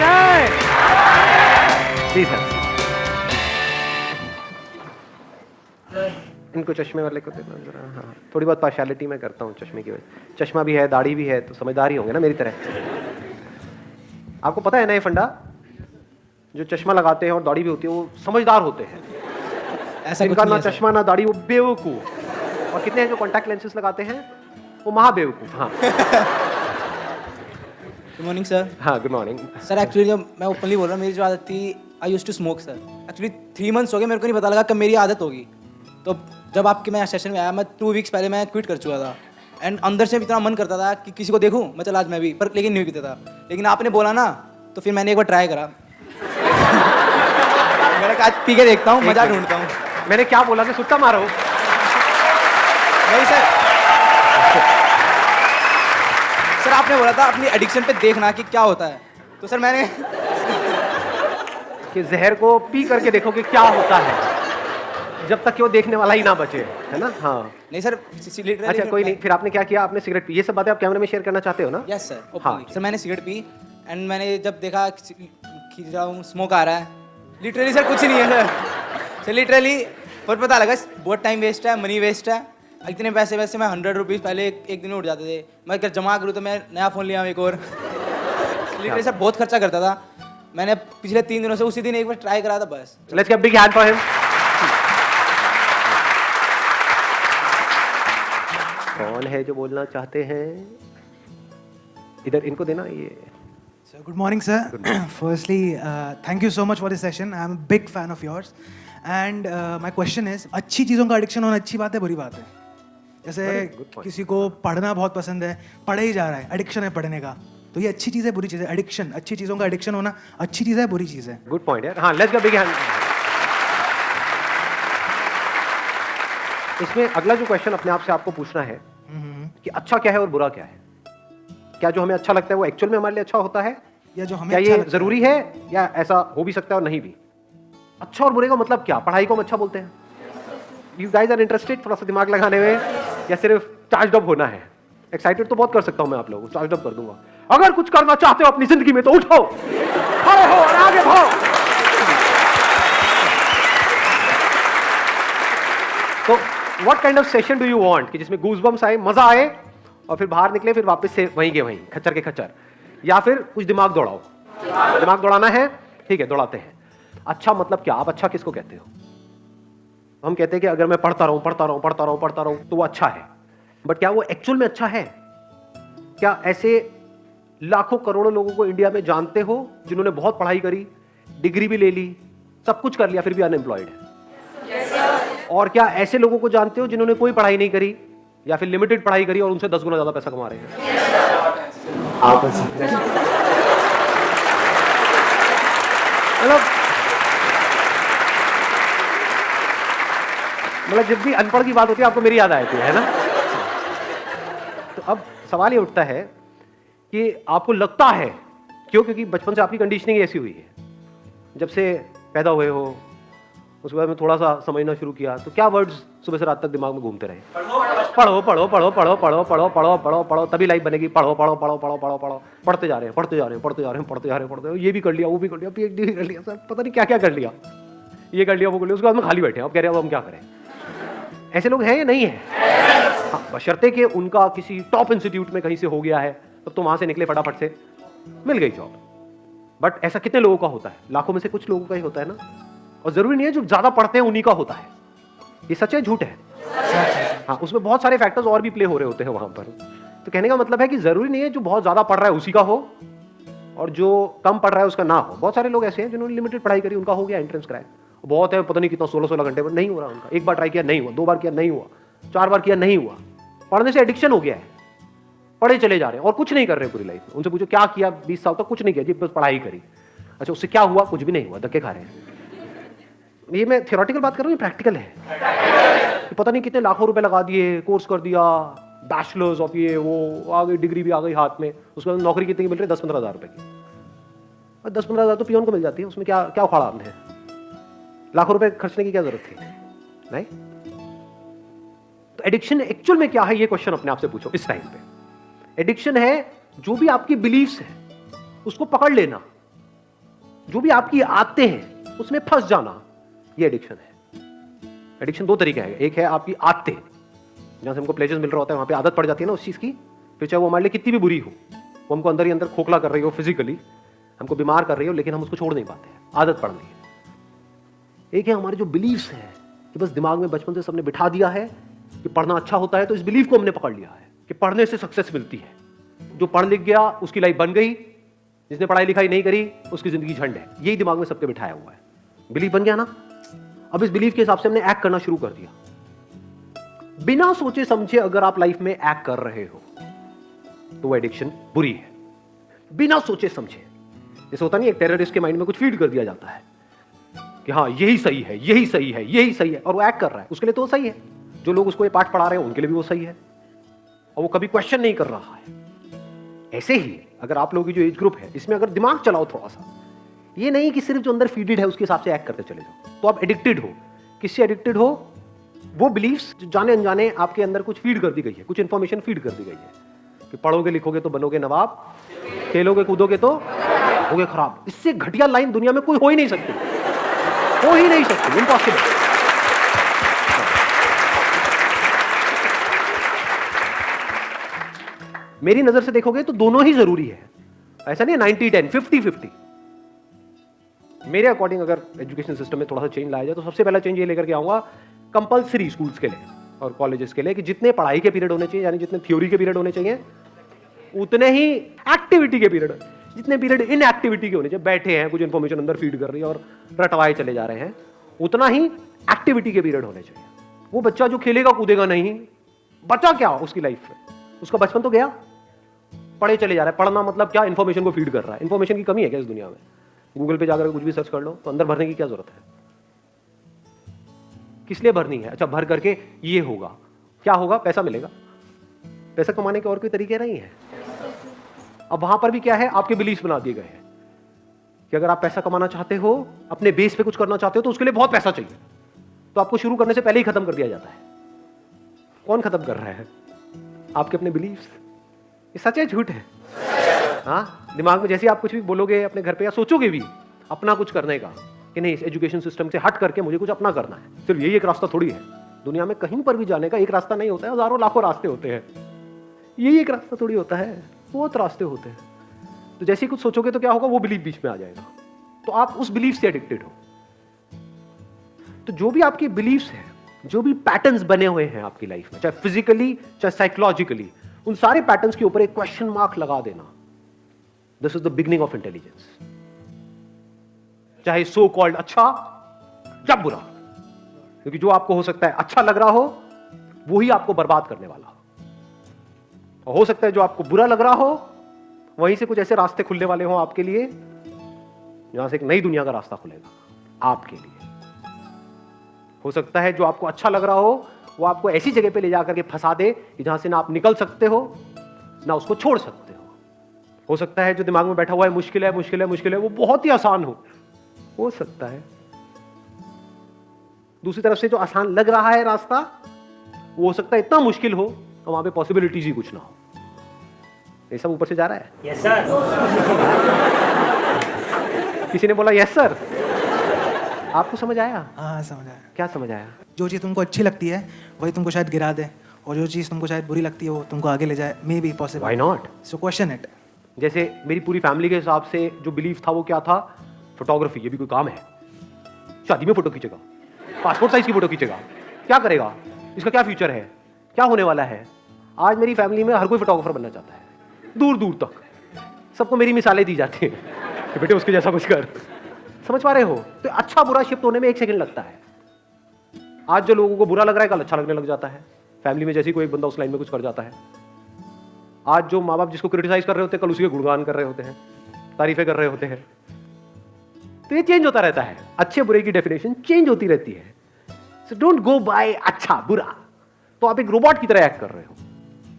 जाए। जी सर, इनको चश्मे वाले को देखना जरा। हाँ, थोड़ी बहुत पार्शियलिटी मैं करता हूँ चश्मे की वजह। चश्मा भी है, दाढ़ी भी है, तो समझदार ही होंगे ना मेरी तरह। आपको पता है ना ये फंडा, जो चश्मा लगाते हैं और दाढ़ी भी होती है वो समझदार होते हैं। ऐसा जिनका कुछ ना नहीं है चश्मा ना दाढ़ी वो बेवकूफ। और कितने हैं जो कॉन्टैक्ट लेंसेज लगाते हैं वो महाबेवकूफ। हाँ गुड मॉर्निंग सर। हाँ, गुड मॉर्निंग। सर एक्चुअली जब मैं ओपनली बोल रहा हूँ, मेरी जो आदत थी, I use to smoke sir. Actually 3 months हो गए, मेरे को नहीं पता लगा कब मेरी आदत होगी। तो जब आपके मैं सेशन में आया, मैं 2 वीक्स पहले मैं क्विट कर चुका था। एंड अंदर से इतना मन करता था कि किसी को देखूं, मैं चला आज मैं भी, पर लेकिन नहीं पीता था। लेकिन आपने बोला ना, तो फिर मैंने एक बार ट्राई करा। मैंने कहा आज पी के देखता हूँ, मजा ढूंढता हूँ। मैंने क्या बोला कि सुट्टा मारो? नहीं सर, सर आपने बोला था अपनी एडिक्शन पे देखना कि क्या होता है। तो सर मैंने कि जहर को पी करके देखो कि क्या होता है, जब तक कि वो देखने वाला ही ना बचे, है ना? हाँ। नहीं सर, अच्छा कोई नहीं, फिर आपने क्या किया? आपने सिगरेट पी। ये सब बातें आप कैमरे में शेयर करना चाहते हो ना? यस सर, हाँ। ओपनली। सर मैंने सिगरेट पी एंड मैंने जब देखा खींच रहा हूँ, स्मोक आ रहा है, लिटरली सर कुछ नहीं है सर। सर लिटरली पर पता लगा बहुत टाइम वेस्ट है, मनी वेस्ट है। इतने पैसे वैसे मैं 100 रुपीज़ पहले एक दिन में उठ जाते थे। मैं अगर जमा करूँ तो मैं नया फ़ोन लिया एक और। लिटरली सर बहुत खर्चा करता था। मैंने पिछले 3 दिनों से उसी दिन एक बार ट्राई करा था बस। Let's give big hand for him. कौन है जो बोलना चाहते हैं? इधर इनको देना ये। So good morning, sir. Firstly, thank you so much for this session. I'm a big fan of yours. And my question is, अच्छी चीज़ों का एडिक्शन होना अच्छी बात है, बुरी बात है? जैसे good point. किसी को पढ़ना बहुत पसंद है, पढ़े ही जा रहा है, एडिक्शन है पढ़ने का, तो ये अच्छी चीज़ है, बुरी चीज़ है? एडिक्शन, अच्छी चीज़ों का एडिक्शन होना अच्छी चीज़ है, बुरी चीज़ है? गुड पॉइंट यार। हाँ, लेट्स गिव बिग हैंड। इसमें अगला जो क्वेश्चन अपने आप से आपको पूछना है कि अच्छा क्या है और बुरा क्या है। क्या जो हमें अच्छा लगता है वो एक्चुअल में हमारे लिए अच्छा होता है, या जो हमें क्या अच्छा ये लगता जरूरी है, या ऐसा हो भी सकता है और नहीं भी? अच्छा और बुरे का मतलब क्या? पढ़ाई को हम अच्छा बोलते हैं? यू गाइस आर इंटरेस्टेड थोड़ा सा दिमाग लगाने में, या सिर्फ चार्ज अप होना है? एक्साइटेड तो बहुत कर सकता हूं मैं आप लोगों को, चार्ज अप कर दूंगा। अगर कुछ करना चाहते हो अपनी जिंदगी में तो उठो, खड़े हो और आगे बढ़ो। तो what kind of session do you want कि जिसमें गूज़बम्स आए, मजा आए, और फिर बाहर निकले फिर वापस से वहीं के वहीं, खच्चर के खच्चर, या फिर कुछ दिमाग दौड़ाओ? दिमाग दौड़ाना है, ठीक है, दौड़ाते हैं। अच्छा मतलब क्या? आप अच्छा किसको कहते हो? हम कहते हैं कि अगर मैं पढ़ता रहूं पढ़ता रहूं पढ़ता रहूं पढ़ता रहूं तो वो अच्छा है, बट क्या वो एक्चुअल में अच्छा है? क्या ऐसे लाखों करोड़ों लोगों को इंडिया में जानते हो जिन्होंने बहुत पढ़ाई करी, डिग्री भी ले ली, सब कुछ कर लिया, फिर भी अनएम्प्लॉयड है? और क्या ऐसे लोगों को जानते हो जिन्होंने कोई पढ़ाई नहीं करी या फिर लिमिटेड पढ़ाई करी और उनसे 10 गुना ज्यादा पैसा कमा रहे हैं? मतलब जब भी अनपढ़ की बात होती है आपको मेरी याद आती है ना? तो अब सवाल ये उठता है कि आपको लगता है क्यों? क्योंकि बचपन से आपकी कंडीशनिंग ऐसी हुई है, जब से पैदा हुए हो उसके बाद में थोड़ा सा समझना शुरू किया, तो क्या वर्ड्स सुबह से रात तक दिमाग में घूमते रहे? पढ़ो पढ़ो पढ़ो पढ़ो पढ़ो पढ़ो पढ़ो पढ़ो पढ़ो तभी लाइफ बनेगी। पढ़ो पढ़ो पढ़ो पढ़ो पढ़ो पढ़ो पढ़ते जा रहे हैं पढ़ते जा रहे हैं पढ़ते जा रहे हैं पढ़ते जा रहे हैं पढ़ते जा रहे हैं, ये भी कर लिया वो भी कर लिया, पीएचडी भी कर लिया, सर पता नहीं क्या क्या कर लिया, ये कर लिया वो कर लिया, उसके बाद में खाली बैठे हैं। अब कह रहे हैं अब हम क्या करें? ऐसे लोग हैं या नहीं है? हाँ, बशर्ते कि उनका किसी टॉप इंस्टीट्यूट में कहीं से हो गया है, तब तो वहां से निकले फटाफट से, मिल गई जॉब। बट ऐसा कितने लोगों का होता है? लाखों में से कुछ लोगों का ही होता है ना। और जरूरी नहीं है जो ज्यादा पढ़ते हैं उन्हीं का होता है। ये सच है झूठ है? हाँ, उसमें बहुत सारे फैक्टर्स और भी प्ले हो रहे होते हैं वहां पर। तो कहने का मतलब है कि जरूरी नहीं है जो बहुत ज्यादा पढ़ रहा है उसी का हो और जो कम पढ़ रहा है उसका ना हो। बहुत सारे लोग ऐसे हैं जिन्होंने लिमिटेड पढ़ाई करी, उनका हो गया एंट्रेंस क्रैक, बहुत है, पता नहीं कितना 16-16 घंटे पर नहीं हो रहा उनका। एक बार ट्राई किया नहीं हुआ, 2 बार किया नहीं हुआ, 4 बार किया नहीं हुआ। पढ़ने से एडिक्शन हो गया है, पढ़े चले जा रहे हैं और कुछ नहीं कर रहे पूरी लाइफ में। उनसे पूछो क्या किया 20 साल तक? कुछ नहीं किया जी, बस पढ़ाई करी। अच्छा, उससे क्या हुआ? कुछ भी नहीं हुआ, धक्के खा रहे हैं। ये मैं थियोरेटिकल बात कर रहा हूँ, ये प्रैक्टिकल है। पता नहीं कितने लाखों रुपए लगा दिए, कोर्स कर दिया, बैचलर्स ऑफ ये वो, आ गई डिग्री भी आ गई हाथ में, उसके बाद नौकरी कितनी मिल रही है? 10-15 हज़ार रुपए की। 10-15 हज़ार तो पियोन को मिल जाती है, उसमें क्या क्या उखाड़ा आपने? लाखों रुपए खर्चने की क्या जरूरत थी? नहीं। तो एडिक्शन एक्चुअल में क्या है, ये क्वेश्चन अपने आप से पूछो इस टाइम पे। एडिक्शन है जो भी आपकी बिलीफ्स है उसको पकड़ लेना जो भी आपकी आदतें हैं उसमें फंस जाना, ये एडिक्शन है। एडिक्शन दो तरीके हैं, एक है आपकी आदतें, जहां से हमको प्लेजर मिल रहा होता है, वहां पे आदत पड़ जाती है ना उस चीज की, फिर चाहे वो हमारे लिए कितनी भी बुरी हो, वो हमको अंदर ही अंदर खोखला कर रही हो, फिजिकली हमको बीमार कर रही हो, लेकिन हम उसको छोड़ नहीं पाते हैं, आदत पड़ रही है। एक है हमारे जो बिलीव्स हैं, कि बस दिमाग में बचपन से सबने बिठा दिया है कि पढ़ना अच्छा होता है, तो इस बिलीफ को हमने पकड़ लिया है कि पढ़ने से सक्सेस मिलती है। जो पढ़ लिख गया उसकी लाइफ बन गई, जिसने पढ़ाई लिखाई नहीं करी उसकी जिंदगी झंड है। यही दिमाग में सबके बिठाया हुआ है, बिलीफ बन गया ना। अब इस बिलीफ के हिसाब से हमने एक्ट करना शुरू कर दिया। बिना सोचे समझे अगर आप लाइफ में एक्ट कर रहे हो तो वो एडिक्शन बुरी है, बिना सोचे समझे। जैसे होता नहीं, एक टेररिस्ट के माइंड में कुछ फीड कर दिया जाता है कि हाँ यही सही है, यही सही है, यही सही है, और वो एक्ट कर रहा है, उसके लिए तो वो सही है। जो लोग उसको ये पाठ पढ़ा रहे हैं उनके लिए भी वो सही है, और वो कभी क्वेश्चन नहीं कर रहा है। ऐसे ही अगर आप लोगों की जो एज ग्रुप है, इसमें अगर दिमाग चलाओ थोड़ा सा, ये नहीं कि सिर्फ जो अंदर फीडेड है उसके हिसाब से एक्ट करते चले जाओ, तो आप एडिक्टेड हो। किससे एडिक्टेड हो? वो बिलीफ्स जो जाने अनजाने आपके अंदर कुछ फीड कर दी गई है, कुछ इंफॉर्मेशन फीड कर दी गई है कि पढ़ोगे लिखोगे तो बनोगे नवाब, खेलोगे कूदोगे तो होगे खराब। इससे घटिया लाइन दुनिया में कोई हो ही नहीं सकती, हो ही नहीं सकती, इम्पॉसिबल। मेरी नजर से देखोगे तो दोनों ही जरूरी है, ऐसा नहीं 90-10, 50-50। मेरे अकॉर्डिंग अगर एजुकेशन सिस्टम में थोड़ा सा चेंज लाया जाए तो सबसे पहला चेंज ये लेकर के आऊंगा कंपलसरी स्कूल्स के लिए और कॉलेजेस के लिए कि जितने पढ़ाई के पीरियड होने चाहिए, यानी जितने थ्योरी के पीरियड होने चाहिए, उतने ही एक्टिविटी के पीरियड, जितने पीरियड इन एक्टिविटी के होने चाहिए, बैठे हैं कुछ इंफॉर्मेशन अंदर फीड कर रही है और रटवाए चले जा रहे हैं, उतना ही एक्टिविटी के पीरियड होने चाहिए। वो बच्चा जो खेलेगा कूदेगा नहीं, बचा क्या उसकी लाइफ में? उसका बचपन तो गया, पढ़े चले जा रहा है। पढ़ना मतलब क्या? इंफॉर्मेशन को फीड कर रहा है। इंफॉर्मेशन की कमी है क्या इस दुनिया में? गूगल पे जाकर कुछ भी सर्च कर लो तो अंदर भरने की क्या जरूरत है? किस लिए भरनी है? अच्छा, भर करके ये होगा, क्या होगा? पैसा मिलेगा। पैसा कमाने के और कोई तरीके नहीं है। अब वहां पर भी क्या है, आपके बिलीफ बना दिए गए हैं कि अगर आप पैसा कमाना चाहते हो, अपने बेस पे कुछ करना चाहते हो, तो उसके लिए बहुत पैसा चाहिए, तो आपको शुरू करने से पहले ही खत्म कर दिया जाता है। कौन खत्म कर रहा है? आपके अपने बिलीफ। ये सच है झूठ है? हाँ, दिमाग में जैसे आप कुछ भी बोलोगे अपने घर पे या सोचोगे भी अपना कुछ करने का कि नहीं, इस एजुकेशन सिस्टम से हट करके मुझे कुछ अपना करना है, सिर्फ यही एक रास्ता थोड़ी है। दुनिया में कहीं पर भी जाने का एक रास्ता नहीं होता है, हजारों लाखों रास्ते होते हैं। यही एक रास्ता थोड़ी होता है, बहुत रास्ते होते हैं। तो जैसे ही कुछ सोचोगे तो क्या होगा, वो बिलीफ बीच में आ जाएगा, तो आप उस बिलीफ से एडिक्टेड हो। तो जो भी आपकी बिलीफ्स हैं, जो भी पैटर्न्स बने हुए हैं आपकी लाइफ में, चाहे फिजिकली चाहे साइकोलॉजिकली, उन सारे पैटर्न्स के ऊपर एक क्वेश्चन मार्क लगा देना। This is the beginning of intelligence. चाहे सो कॉल्ड अच्छा या बुरा, क्योंकि जो आपको हो सकता है अच्छा लग रहा हो, वो ही आपको बर्बाद करने वाला हो। और हो सकता है जो आपको बुरा लग रहा हो, वहीं से कुछ ऐसे रास्ते खुलने वाले हो आपके लिए, जहां से एक नई दुनिया का रास्ता खुलेगा आपके लिए। हो सकता है जो आपको अच्छा लग रहा हो, वो आपको ऐसी जगह पे ले जाकर के फंसा दे कि जहां से ना आप निकल सकते हो, ना उसको छोड़ सकते हो सकता है जो दिमाग में बैठा हुआ है मुश्किल है मुश्किल है मुश्किल है, वो बहुत ही आसान हो सकता है। दूसरी तरफ से जो आसान लग रहा है रास्ता, वो हो सकता है इतना मुश्किल हो तो वहां पे पॉसिबिलिटीज ही कुछ ना हो। ये सब ऊपर से जा रहा है। Yes sir. किसी ने बोला यस सर। आपको समझ आया? हाँ समझ आया। क्या समझ आया? जो चीज़ तुमको अच्छी लगती है वही तुमको शायद गिरा दे, और जो चीज़ तुमको शायद बुरी लगती है वो तुमको आगे ले जाए। May be possible. Why not? So question it. जैसे मेरी पूरी फैमिली के हिसाब से जो बिलीफ था वो क्या था? फोटोग्राफी। ये भी कोई काम है? शादी में फोटो खींचेगा, पासपोर्ट साइज की फोटो खींचेगा, क्या करेगा? इसका क्या फ्यूचर है? क्या होने वाला है? आज मेरी फैमिली में हर कोई फोटोग्राफर बनना चाहता है, दूर दूर तक सबको मेरी मिसालें दी जाती हैं कि बेटे उसके जैसा कुछ कर। समझ पा रहे हो? तो अच्छा बुरा शिफ्ट होने में 1 सेकंड लगता है। आज जो लोगों को बुरा लग रहा है कल अच्छा लगने लग जाता है। फैमिली में जैसे ही कोई एक बंदा उस लाइन में कुछ कर जाता है, आज जो माँ बाप जिसको क्रिटिसाइज कर रहे होते हैं, कल उसी के गुणगान कर रहे होते हैं, तारीफें कर रहे होते हैं। तो ये चेंज होता रहता है, अच्छे बुरे की डेफिनेशन चेंज होती रहती है। सो डोंट गो बाय अच्छा बुरा। तो आप एक रोबोट की तरह एक्ट कर रहे हो।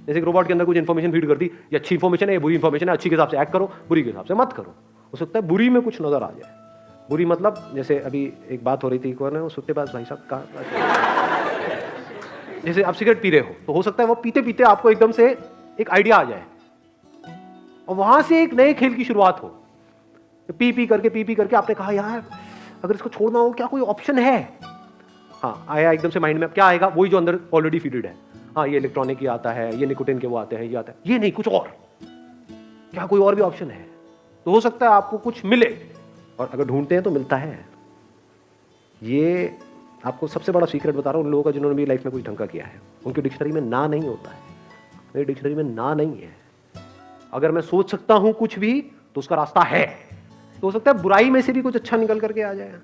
जैसे एक रोबोट के अंदर कुछ इन्फॉर्मेशन फीड कर दी, ये अच्छी इन्फॉर्मेशन है, ये बुरी इन्फॉर्मेशन है, अच्छी के हिसाब से एक्ट करो, बुरी के हिसाब से मत करो। हो सकता है बुरी में कुछ नजर आ जाए। बुरी मतलब जैसे अभी एक बात हो रही थी, कौन है वो सुट्टेबाज भाई साहब का, जैसे आप सिगरेट पी रहे हो तो हो सकता है वो पीते पीते आपको एकदम से एक आइडिया आ जाए और वहां से एक नए खेल की शुरुआत हो। पी पी करके आपने कहा यार अगर इसको छोड़ना हो क्या कोई ऑप्शन है? हाँ, आया एकदम से माइंड में, अब क्या आएगा? वही जो अंदर ऑलरेडी फीडेड है। हाँ, ये इलेक्ट्रॉनिक ही आता है, ये निकोटिन के वो आते हैं, ये आता है, ये नहीं कुछ और, क्या कोई और भी ऑप्शन है? तो हो सकता है आपको कुछ मिले, और अगर ढूंढते हैं तो मिलता है। ये आपको सबसे बड़ा सीक्रेट बता रहा हूँ उन लोगों का जिन्होंने भी लाइफ में कुछ ढंग का किया है। उनकी डिक्शनरी में ना नहीं होता है, मेरी डिक्शनरी में ना नहीं है। अगर मैं सोच सकता हूं कुछ भी तो उसका रास्ता है, तो हो सकता है बुराई में से भी कुछ अच्छा निकल करके आ जाए।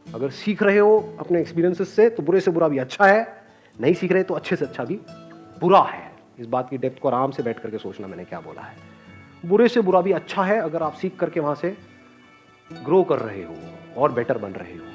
अगर सीख रहे हो अपने एक्सपीरियंसेस से तो बुरे से बुरा भी अच्छा है, नहीं सीख रहे तो अच्छे से अच्छा भी बुरा है। इस बात की डेप्थ को आराम से बैठ करके सोचना मैंने क्या बोला है। बुरे से बुरा भी अच्छा है अगर आप सीख करके वहां से ग्रो कर रहे हो और बेटर बन रहे हो।